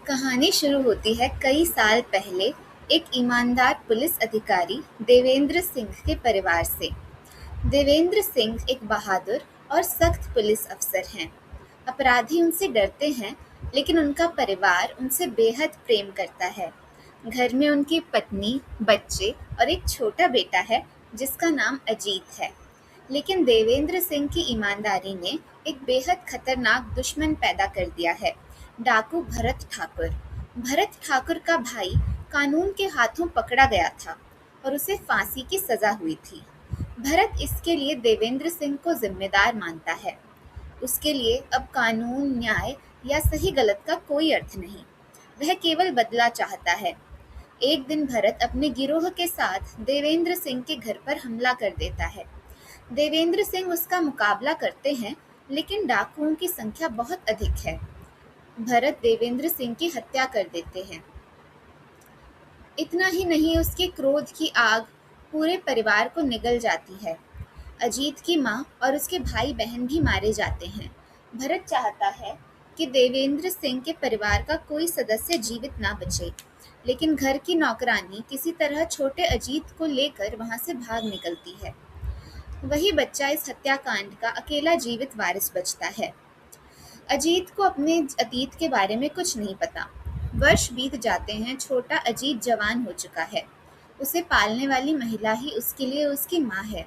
कहानी शुरू होती है कई साल पहले एक ईमानदार पुलिस अधिकारी देवेंद्र सिंह के परिवार से। देवेंद्र सिंह एक बहादुर और सख्त पुलिस अफसर हैं। अपराधी उनसे डरते हैं, लेकिन उनका परिवार उनसे बेहद प्रेम करता है। घर में उनकी पत्नी, बच्चे और एक छोटा बेटा है जिसका नाम अजीत है। लेकिन देवेंद्र सिंह की ईमानदारी ने एक बेहद खतरनाक दुश्मन पैदा कर दिया है, डाकू भरत ठाकुर। भरत ठाकुर का भाई कानून के हाथों पकड़ा गया था और उसे फांसी की सजा हुई थी। भरत इसके लिए देवेंद्र सिंह को जिम्मेदार मानता है। उसके लिए अब कानून, न्याय या सही गलत का कोई अर्थ नहीं। वह केवल बदला चाहता है। एक दिन भरत अपने गिरोह के साथ देवेंद्र सिंह के घर पर हमला कर देता है। देवेंद्र सिंह उसका मुकाबला करते हैं, लेकिन डाकुओं की संख्या बहुत अधिक है। भरत देवेंद्र सिंह की हत्या कर देते हैं। इतना ही नहीं, उसके क्रोध की आग पूरे परिवार को निगल जाती है। अजीत की माँ और उसके भाई बहन भी मारे जाते हैं। भरत चाहता है कि देवेंद्र सिंह के परिवार का कोई सदस्य जीवित ना बचे, लेकिन घर की नौकरानी किसी तरह छोटे अजीत को लेकर वहां से भाग निकलती है। वही बच्चा इस हत्याकांड का अकेला जीवित वारिस बचता है। अजीत को अपने अतीत के बारे में कुछ नहीं पता। वर्ष बीत जाते हैं, छोटा अजीत जवान हो चुका है। उसे पालने वाली महिला ही उसके लिए उसकी माँ है।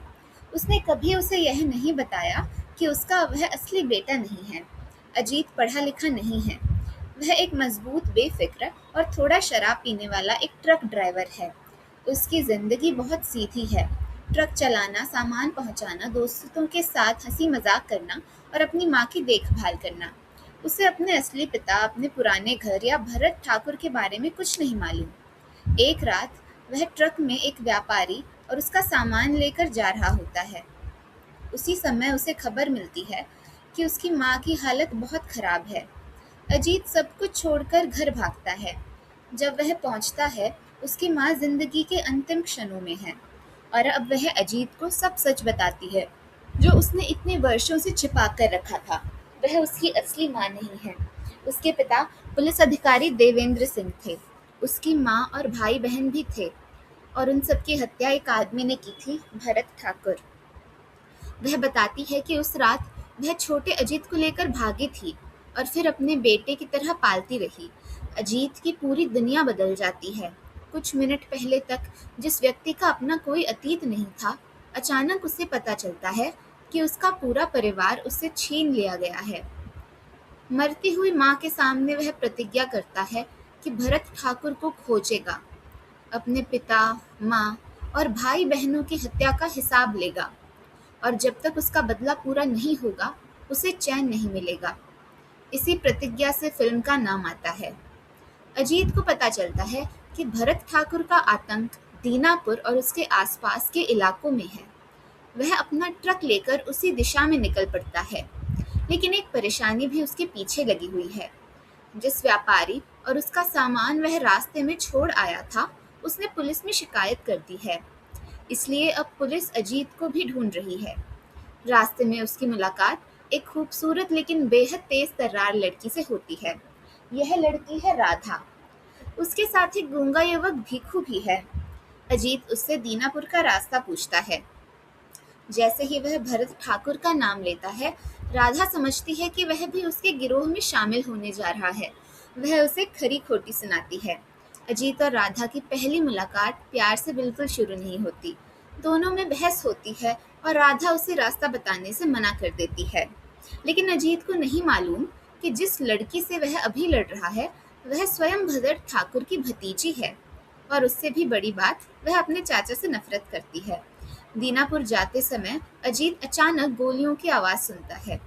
उसने कभी उसे यह नहीं बताया कि उसका वह असली बेटा नहीं है। अजीत पढ़ा लिखा नहीं है। वह एक मजबूत, बेफिक्र और थोड़ा शराब पीने वाला एक ट्रक ड्राइवर है। उसकी जिंदगी बहुत सीधी है। ट्रक चलाना, सामान पहुंचाना, दोस्तों के साथ हंसी मजाक करना और अपनी माँ की देखभाल करना। उसे अपने असली पिता, अपने पुराने घर या भरत ठाकुर के बारे में कुछ नहीं मालूम। एक रात वह ट्रक में एक व्यापारी और उसका सामान लेकर जा रहा होता है। उसी समय उसे खबर मिलती है कि उसकी माँ की हालत बहुत खराब है। अजीत सब कुछ छोड़कर घर भागता है। जब वह पहुंचता है, उसकी माँ जिंदगी के अंतिम क्षणों में है और अब वह अजीत को सब सच बताती है, जो उसने इतने वर्षों से छिपा कर रखा था। वह उसकी असली माँ नहीं है। उसके पिता पुलिस अधिकारी देवेंद्र सिंह थे। उसकी माँ और भाई बहन भी थे, और उन सबकी हत्या एक आदमी ने की थी, भरत ठाकुर। वह बताती है कि उस रात वह छोटे अजीत को लेकर भागी थी और फिर अपने बेटे की तरह पालती रही। अजीत की पूरी दुनिया बदल जाती है। कुछ मिनट पहले तक जिस व्यक्ति का अपना कोई अतीत नहीं था, अचानक उसे पता चलता है कि उसका पूरा परिवार उससे छीन लिया गया है। मरती हुई माँ के सामने वह प्रतिज्ञा करता है कि भरत ठाकुर को खोजेगा, अपने पिता, माँ और भाई बहनों की हत्या का हिसाब लेगा, और जब तक उसका बदला पूरा नहीं होगा, उसे चैन नहीं मिलेगा। इसी प्रतिज्ञा से फिल्म का नाम आता है। अजीत को पता चलता है कि भरत ठाकुर का आतंक दीनापुर और उसके आसपास के इलाकों में है। वह अपना ट्रक लेकर उसी दिशा में निकल पड़ता है, लेकिन एक परेशानी भी उसके पीछे लगी हुई है। जिस व्यापारी और उसका सामान वह रास्ते में छोड़ आया था, उसने पुलिस में शिकायत कर दी है। इसलिए अब पुलिस अजीत को भी ढूंढ रही है। रास्ते में उसकी मुलाकात एक खूबसूरत लेकिन बेहद तेज तर्रार लड़की से होती है। यह लड़की है राधा। उसके साथ एक गूंगा युवक भीखू भी है। अजीत उससे दीनापुर का रास्ता पूछता है। जैसे ही वह भरत ठाकुर का नाम लेता है, राधा समझती है कि वह भी उसके गिरोह में शामिल होने जा रहा है। वह उसे खरी खोटी सुनाती है। अजीत और राधा की पहली मुलाकात प्यार से बिल्कुल शुरू नहीं होती। दोनों में बहस होती है और राधा उसे रास्ता बताने से मना कर देती है। लेकिन अजीत को नहीं मालूम कि जिस लड़की से वह अभी लड़ रहा है, वह स्वयं भरत ठाकुर की भतीजी है, और उससे भी बड़ी बात, वह अपने चाचा से नफरत करती है। दीनापुर जाते समय अजीत अचानक गोलियों की आवाज सुनता है।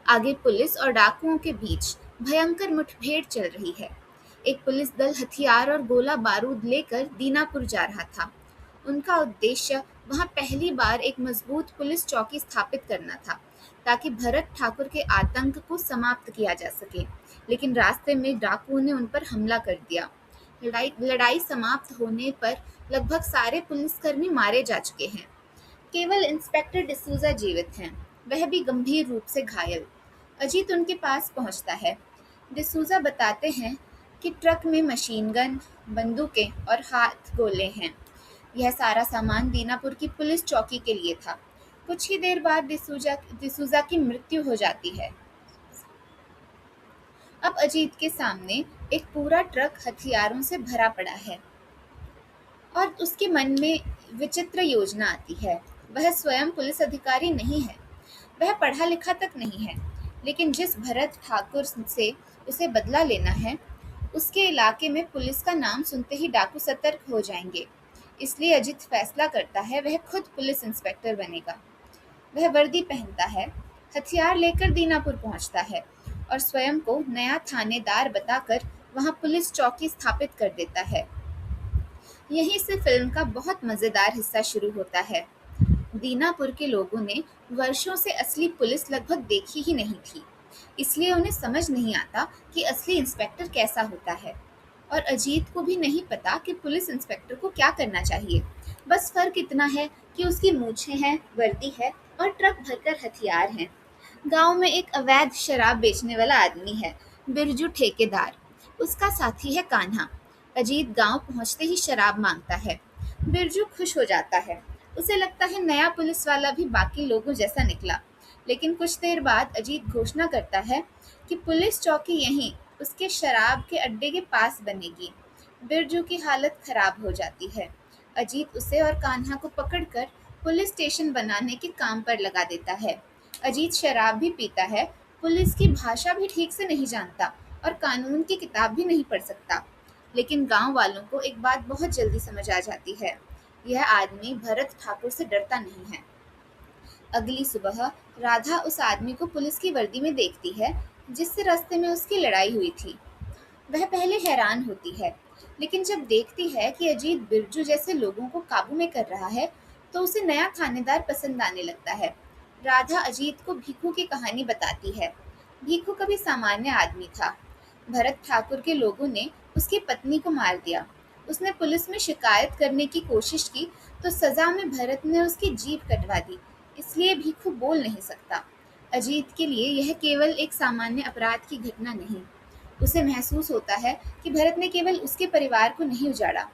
आगे पुलिस और डाकुओं के बीच भयंकर मुठभेड़ चल रही है। एक पुलिस दल हथियार और गोला बारूद लेकर दीनापुर जा रहा था। उनका उद्देश्य वहां पहली बार एक मजबूत पुलिस चौकी स्थापित करना था, ताकि भरत ठाकुर के आतंक को समाप्त किया जा सके। लेकिन रास्ते में डाकुओं ने उन पर हमला कर दिया। लड़ाई समाप्त होने पर लगभग सारे पुलिसकर्मी मारे जा चुके हैं। केवल इंस्पेक्टर डिसूजा जीवित हैं। वह भी गंभीर रूप से घायल। अजीत उनके पास पहुंचता है। डिसूजा बताते हैं कि ट्रक में मशीन गन, बंदूकें और हाथ गोले हैं। यह सारा सामान दीनापुर की पुलिस चौकी के लिए था। कुछ ही देर बाद डिसूजा की मृत्यु हो जाती है। अब अजीत के सामने एक पूरा ट्रक हथियारों से भरा पड़ा है और उसके मन में विचित्र योजना आती है। वह स्वयं पुलिस अधिकारी नहीं है, वह पढ़ा लिखा तक नहीं है, लेकिन जिस भरत ठाकुर से उसे बदला लेना है, उसके इलाके में पुलिस का नाम सुनते ही डाकू सतर्क हो जाएंगे। इसलिए अजित फैसला करता है वह खुद पुलिस इंस्पेक्टर बनेगा। वह वर्दी पहनता है, हथियार लेकर दीनापुर पहुंचता है और स्वयं को नया थानेदार बताकर वहां पुलिस चौकी स्थापित कर देता है। यहीं से फिल्म का बहुत मजेदार हिस्सा शुरू होता है। दीनापुर के लोगों ने वर्षों से असली पुलिस लगभग देखी ही नहीं थी, इसलिए उन्हें समझ नहीं आता कि असली इंस्पेक्टर कैसा होता है। और अजीत को भी नहीं पता कि पुलिस इंस्पेक्टर को क्या करना चाहिए। बस फर्क इतना है कि उसकी मूछें हैं, वर्दी है और ट्रक भरकर हथियार हैं। गांव में एक अवैध शराब बेचने वाला आदमी है, बिरजू ठेकेदार। उसका साथी है कान्हा। अजीत गांव पहुंचते ही शराब मांगता है। बिरजू खुश हो जाता है। उसे लगता है नया पुलिस वाला भी बाकी लोगों जैसा निकला। लेकिन कुछ देर बाद अजीत घोषणा करता है कि पुलिस चौकी यहीं उसके शराब के अड्डे के पास बनेगी। बिरजू की हालत खराब हो जाती है। अजीत उसे और कान्हा को पकड़कर पुलिस स्टेशन बनाने के काम पर लगा देता है। अजीत शराब भी पीता है, पुलिस की भाषा भी ठीक से नहीं जानता और कानून की किताब भी नहीं पढ़ सकता। लेकिन गांव वालों को एक बात बहुत जल्दी समझ आ जाती है, यह आदमी भरत ठाकुर से डरता नहीं है। अगली सुबह राधा उस आदमी को पुलिस की वर्दी में देखती है जिससे रास्ते में उसकी लड़ाई हुई थी। वह पहले हैरान होती है, लेकिन जब देखती है कि अजीत बिरजू जैसे लोगों को काबू में कर रहा है, तो उसे नया थानेदार पसंद आने लगता है। राधा अजीत को भीखू की कहानी बताती है। भीखू कभी सामान्य आदमी था। भरत ठाकुर के लोगों ने उसकी पत्नी को मार दिया। उसने पुलिस में शिकायत करने की कोशिश की तो सजा में भरत ने उसकी जीभ कटवा दी, इसलिए भीखू बोल नहीं सकता। अजीत के लिए यह केवल एक सामान्य अपराध की घटना नहीं। उसे महसूस होता है कि भरत ने केवल उसके परिवार को नहीं उजाड़ा,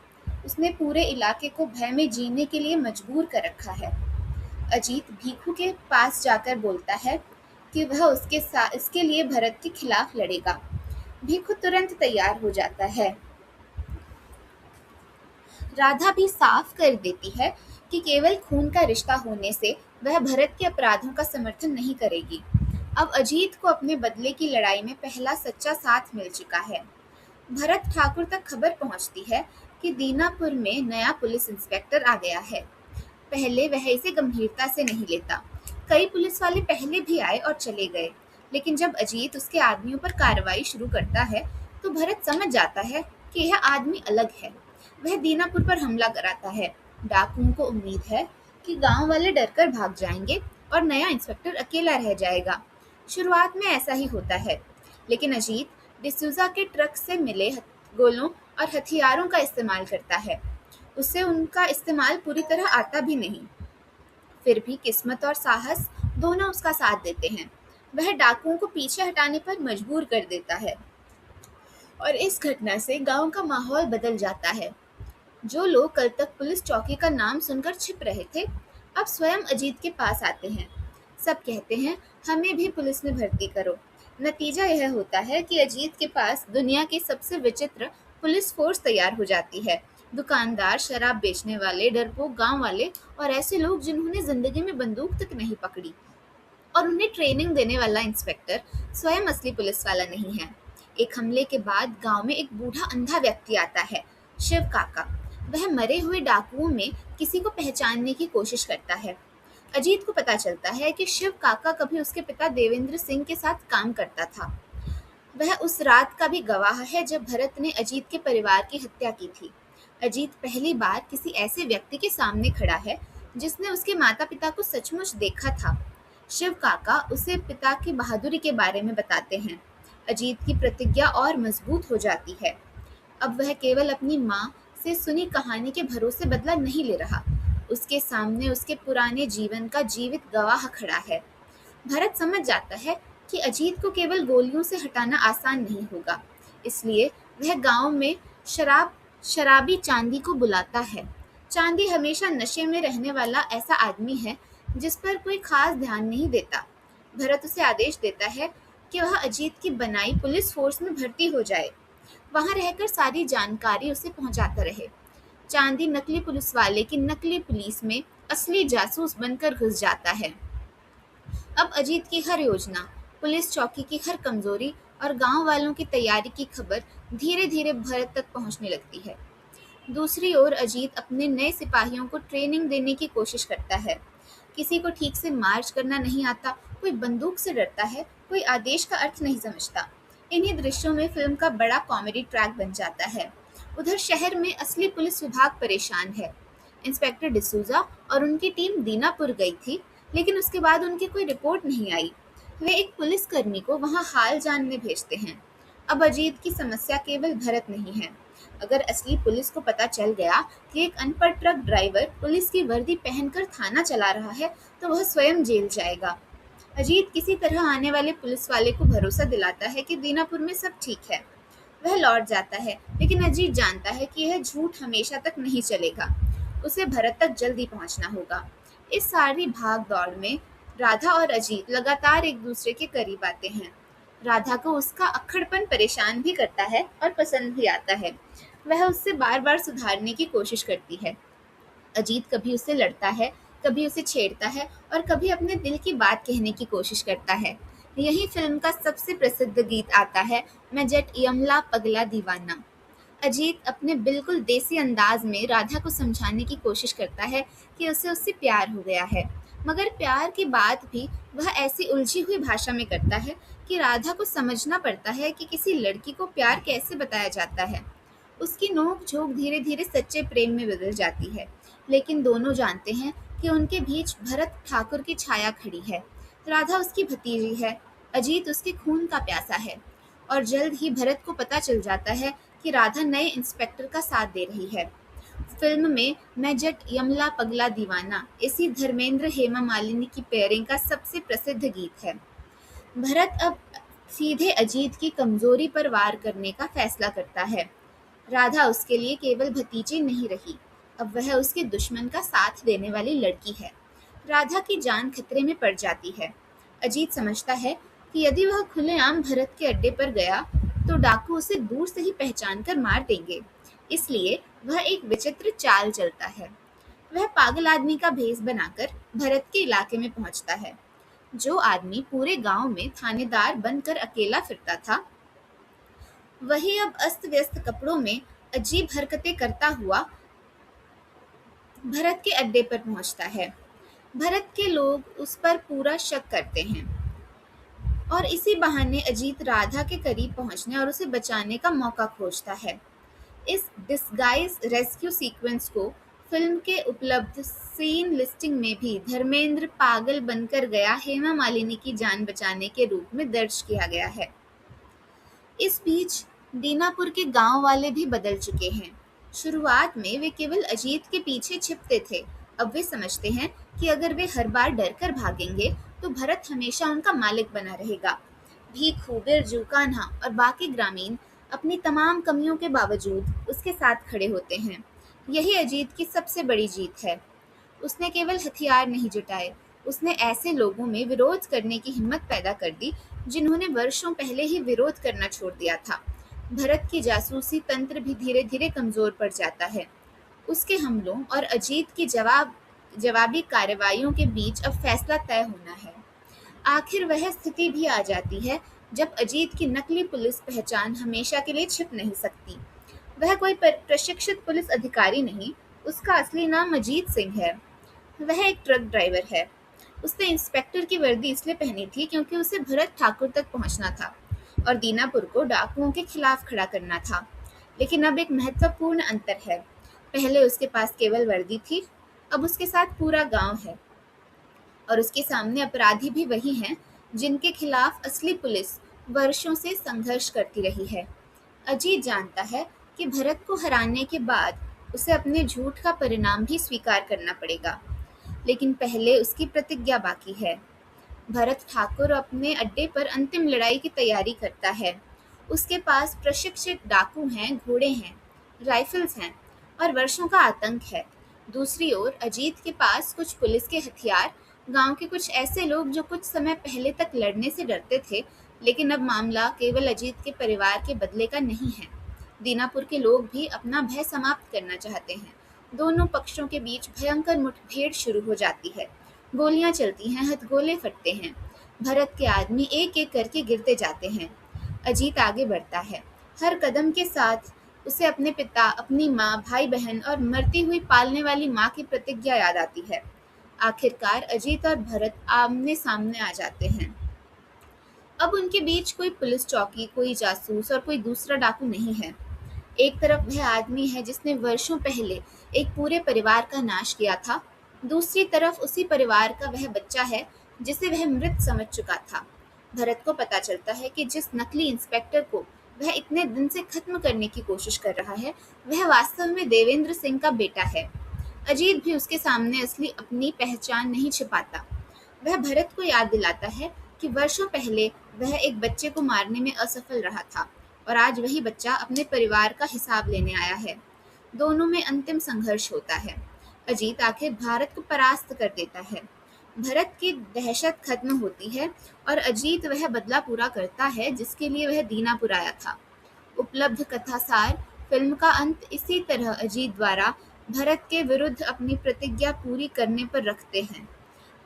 उसने पूरे इलाके को भय में जीने के लिए मजबूर कर रखा है। अजीत भीखू के पास जाकर बोलता है कि वह इसके लिए भरत के खिलाफ लड़ेगा। भीखू तुरंत तैयार हो जाता है। राधा भी साफ कर देती है कि केवल खून का रिश्ता होने से वह भरत के अपराधों का समर्थन नहीं करेगी। अब अजीत को अपने बदले की लड़ाई में पहला सच्चा साथ मिल चुका है। भरत ठाकुर तक खबर पहुंचती है कि दीनापुर में नया पुलिस इंस्पेक्टर आ गया है। पहले वह इसे गंभीरता से नहीं लेता। कई पुलिस वाले पहले भी आए और चले गए, लेकिन जब अजीत उसके आदमियों पर कार्रवाई शुरू करता है तो भरत समझ जाता है कि यह आदमी अलग है। वह दीनापुर पर हमला कराता है। डाकुओं को उम्मीद है कि गांव वाले डरकर भाग जाएंगे और नया इंस्पेक्टर अकेला रह जाएगा। शुरुआत में ऐसा ही होता है, लेकिन अजीत डिसूजा के ट्रक से मिले गोलों और हथियारों का इस्तेमाल करता है। उसे उनका इस्तेमाल पूरी तरह आता भी नहीं, फिर भी किस्मत और साहस दोनों उसका साथ देते हैं। वह डाकुओं को पीछे हटाने पर मजबूर कर देता है और इस घटना से गांव का माहौल बदल जाता है। जो लोग कल तक पुलिस चौकी का नाम सुनकर छिप रहे थे, अब स्वयं अजीत के पास आते हैं। सब कहते हैं हमें भी पुलिस में भर्ती करो। नतीजा यह होता है कि अजीत के पास दुनिया की सबसे विचित्र पुलिस फोर्स तैयार हो जाती है। दुकानदार, शराब बेचने वाले, डरपोक गांव वाले और ऐसे लोग जिन्होंने जिंदगी में बंदूक तक नहीं पकड़ी। और उन्हें ट्रेनिंग देने वाला इंस्पेक्टर स्वयं असली पुलिस वाला नहीं है। एक हमले के बाद गांव में एक बूढ़ा अंधा व्यक्ति आता है, शिव काका। वह मरे हुए डाकुओं में किसी को पहचानने की कोशिश करता है। अजीत को पता चलता है कि शिव काका कभी उसके पिता देवेंद्र सिंह के साथ काम करता था। वह उस रात का भी गवाह है जब भरत ने अजीत के परिवार की हत्या की थी। अजीत पहली बार किसी ऐसे व्यक्ति के सामने खड़ा है जिसने उसके माता पिता को सचमुच देखा था। शिव काका उसे पिता की बहादुरी के बारे में बताते हैं। अजीत की प्रतिज्ञा और मजबूत हो जाती है। अब वह केवल अपनी माँ से सुनी कहानी के भरोसे बदला नहीं ले रहा, उसके सामने उसके पुराने जीवन का जीवित गवाह खड़ा है। भरत समझ जाता है कि अजीत को केवल गोलियों से हटाना आसान नहीं होगा, इसलिए वह गांव में शराबी चांदी को बुलाता है। चांदी हमेशा नशे में रहने वाला ऐसा आदमी है जिस पर कोई खास ध्यान नहीं देता। भरत उसे आदेश देता है कि वह अजीत की बनाई पुलिस फोर्स में भर्ती हो जाए, वहां रहकर सारी जानकारी उसे पहुंचाता रहे। चांदी नकली पुलिस वाले की नकली पुलिस में असली जासूस बनकर घुस जाता है। अब अजीत की हर योजना, पुलिस चौकी की हर कमजोरी और गांव वालों की तैयारी की खबर धीरे धीरे भरत तक पहुंचने लगती है। दूसरी ओर अजीत अपने नए सिपाहियों को ट्रेनिंग देने की कोशिश करता है। किसी को ठीक से मार्च करना नहीं आता, कोई बंदूक से डरता है, कोई आदेश का अर्थ नहीं समझता। इन्हीं दृश्यों में फिल्म का बड़ा कॉमेडी ट्रैक बन जाता है। उधर शहर में असली पुलिस विभाग परेशान है। इंस्पेक्टर डिसूजा और उनकी टीम दीनापुर गई थी, लेकिन उसके बाद उनकी कोई रिपोर्ट नहीं आई। वे एक पुलिसकर्मी को वहां हाल जानने भेजते हैं। अब अजीत की समस्या केवल भरत नहीं है। अगर असली पुलिस को पता चल गया कि एक अनपढ़ ट्रक ड्राइवर पुलिस की वर्दी पहनकर थाना चला रहा है, तो वह स्वयं जेल जाएगा। अजीत किसी तरह आने वाले पुलिस वाले को भरोसा दिलाता है कि दीनापुर में सब ठीक है। वह लौट जाता है, लेकिन अजीत जानता है कि यह झूठ हमेशा तक नहीं चलेगा। उसे भरत तक जल्दी पहुंचना होगा। इस सारी भाग दौड़ में राधा और अजीत लगातार एक दूसरे के करीब आते हैं। राधा को उसका अक्खड़पन परेशान भी करता है और पसंद भी आता है। वह उससे बार बार सुधारने की कोशिश करती है। अजीत कभी उससे लड़ता है, कभी उसे छेड़ता है और कभी अपने दिल की बात कहने की कोशिश करता है। यही फिल्म का सबसे प्रसिद्ध गीत आता है, मैं जट यमला पगला दीवाना। अजीत अपने बिल्कुल देसी अंदाज में राधा को समझाने की कोशिश करता है कि उसे उससे प्यार हो गया है, मगर प्यार की बात भी वह ऐसी उलझी हुई भाषा में करता है कि राधा को समझना पड़ता है कि किसी लड़की को प्यार कैसे बताया जाता है। उसकी नोक झोंक धीरे धीरे सच्चे प्रेम में बदल जाती है, लेकिन दोनों जानते हैं कि उनके बीच भरत ठाकुर की छाया खड़ी है। राधा उसकी भतीजी है, अजीत उसके खून का प्यासा है। और जल्द ही भरत को पता चल जाता है कि राधा नए इंस्पेक्टर का साथ दे रही है। फिल्म में मैं जट यमला पगला दीवाना इसी धर्मेंद्र हेमा मालिनी की पेयरिंग का सबसे प्रसिद्ध गीत है। भरत अब सीधे अजीत की कमजोरी पर वार करने का फैसला करता है। राधा उसके लिए केवल भतीजी नहीं रही, अब वह उसके दुश्मन का साथ देने वाली लड़की है। राधा की जान खतरे में पड़ जाती है। अजीत समझता है कि यदि वह खुलेआम भरत के अड्डे पर गया तो डाकू उसे दूर से ही पहचान कर मार देंगे। इसलिए वह एक विचित्र चाल चलता है। वह पागल आदमी का भेष बनाकर भरत के इलाके में पहुंचता है। जो आदमी पूरे गांव में थानेदार बनकर अकेला फिरता था, वही अब अस्त व्यस्त कपड़ों में अजीब हरकतें करता हुआ भरत के अड्डे पर पहुंचता है। भरत के लोग उस पर पूरा शक करते हैं और इसी बहाने अजीत राधा के करीब पहुंचने और उसे बचाने का मौका खोजता है। इस डिस्गाइज रेस्क्यू सीक्वेंस को फिल्म के उपलब्ध सीन लिस्टिंग में भी धर्मेंद्र पागल बनकर गया हेमा मालिनी की जान बचाने के रूप में दर्ज किया गया है। इस बीच दीनापुर के गांव वाले भी बदल चुके हैं। शुरुआत में वे केवल अजीत के पीछे छिपते थे, अब वे समझते हैं कि अगर वे हर बार डरकर भागेंगे तो भरत हमेशा उनका मालिक बना रहेगा। भीखू, बिरजू, कान्हा और बाकी ग्रामीण अपनी तमाम कमियों के बावजूद उसके साथ खड़े होते हैं। यही अजीत की सबसे बड़ी जीत है। उसने केवल हथियार नहीं जुटाए, उसने ऐसे लोगों में विरोध करने की हिम्मत पैदा कर दी जिन्होंने वर्षों पहले ही विरोध करना छोड़ दिया था। भरत की जासूसी तंत्र भी धीरे धीरे कमजोर पड़ जाता है। उसके हमलों और अजीत की जवाबी कार्रवाइयों के बीच अब फैसला तय होना है। आखिर वह स्थिति भी आ जाती है जब अजीत की नकली पुलिस पहचान हमेशा के लिए छिप नहीं सकती। वह कोई प्रशिक्षित पुलिस अधिकारी नहीं, उसका असली नाम अजीत सिंह है। वह एक ट्रक ड्राइवर है। उसने इंस्पेक्टर की वर्दी इसलिए पहनी थी क्योंकि उसे भरत ठाकुर तक पहुंचना था और दीनापुर को डाकुओं के खिलाफ खड़ा करना था। लेकिन अब एक महत्वपूर्ण अंतर है। पहले उसके पास केवल वर्दी थी, अब उसके साथ पूरा गांव है और उसके सामने अपराधी भी वही हैं जिनके खिलाफ असली पुलिस वर्षों से संघर्ष करती रही है। अजीत जानता है कि भरत को हराने के बाद उसे अपने झूठ का परिणाम भी स्वीकार करना पड़ेगा, लेकिन पहले उसकी प्रतिज्ञा बाकी है। भरत ठाकुर अपने अड्डे पर अंतिम लड़ाई की तैयारी करता है। उसके पास प्रशिक्षित डाकू हैं, घोड़े हैं, राइफल्स हैं और वर्षों का आतंक है। दूसरी ओर अजीत के पास कुछ पुलिस के हथियार, गांव के कुछ ऐसे लोग जो कुछ समय पहले तक लड़ने से डरते थे, लेकिन अब मामला केवल अजीत के परिवार के बदले का नहीं है। दीनापुर के लोग भी अपना भय समाप्त करना चाहते हैं। दोनों पक्षों के बीच भयंकर मुठभेड़ शुरू हो जाती है। गोलियां चलती हैं, हथगोले फटते हैं। भरत के आदमी एक एक करके गिरते जाते हैं। अजीत आगे बढ़ता है। हर कदम के साथ उसे अपने पिता, अपनी माँ, भाई बहन और मरती हुई पालने वाली माँ की प्रतिज्ञा याद आती है। आखिरकार अजीत और भरत आमने सामने आ जाते हैं। अब उनके बीच कोई पुलिस चौकी, कोई जासूस और कोई दूसरा डाकू नहीं है। एक तरफ वह आदमी है जिसने वर्षों पहले एक पूरे परिवार का नाश किया था। दूसरी तरफ उसी परिवार का वह बच्चा है जिसे वह मृत समझ चुका था। भरत को पता चलता है कि जिस नकली इंस्पेक्टर को वह इतने दिन से खत्म करने की कोशिश कर रहा है, वह वास्तव में देवेंद्र सिंह का बेटा है। अजीत भी उसके सामने असली अपनी पहचान नहीं छिपाता। वह भरत को याद दिलाता है कि वर्षों पहले वह एक बच्चे को मारने में असफल रहा था और आज वही बच्चा अपने परिवार का हिसाब लेने आया है। दोनों में अंतिम संघर्ष होता है। अजीत आखिर भारत को परास्त कर देता है। भरत की दहशत खत्म होती है और अजीत वह बदला पूरा करता है जिसके लिए वह दीनापुर आया था। उपलब्ध कथासार फिल्म का अंत इसी तरह अजीत द्वारा भरत के विरुद्ध अपनी प्रतिज्ञा पूरी करने पर रखते हैं।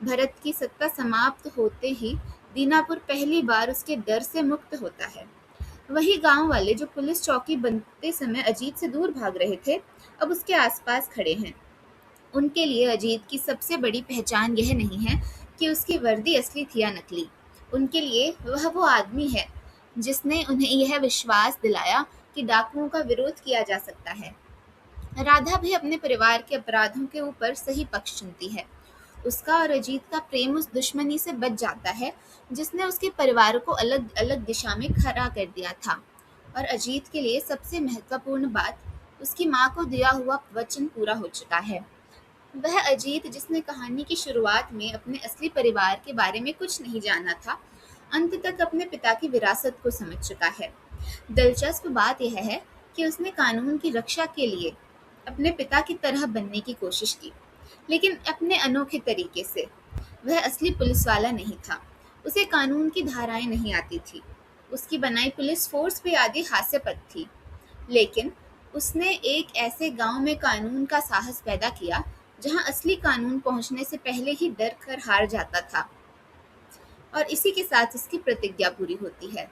भरत की सत्ता समाप्त होते ही दीनापुर पहली बार उसके डर से मुक्त होता है। वही गांव वाले जो पुलिस चौकी बनते समय अजीत से दूर भाग रहे थे, अब उसके आसपास खड़े हैं। उनके लिए अजीत की सबसे बड़ी पहचान यह नहीं है कि उसकी वर्दी असली थी या नकली। उनके लिए वह वो आदमी है जिसने उन्हें यह विश्वास दिलाया कि डाकुओं का विरोध किया जा सकता है। राधा भी अपने परिवार के अपराधों के ऊपर सही पक्ष चुनती है। उसका और अजीत का प्रेम उस दुश्मनी से बच जाता है जिसने उसके परिवार को अलग अलग दिशा में खड़ा कर दिया था। और अजीत के लिए सबसे महत्वपूर्ण बात, उसकी माँ को दिया हुआ वचन पूरा हो चुका है। वह अजीत जिसने कहानी की शुरुआत में अपने असली परिवार के बारे में कुछ नहीं जाना था, अंत तक अपने पिता की विरासत को समझ चुका है। दिलचस्प बात यह है कि उसने कानून की रक्षा के लिए अपने पिता की तरह बनने की कोशिश की, लेकिन अपने अनोखे तरीके से। वह असली पुलिस वाला नहीं था। उसे कानून की धाराएं नहीं आती थी। उसकी बनाई पुलिस फोर्स भी आदि हास्यपद थी। लेकिन उसने एक ऐसे गांव में कानून का साहस पैदा किया जहां असली कानून पहुंचने से पहले ही डर कर हार जाता था। और इसी के साथ उसकी प्रतिज्ञा पूरी होती है।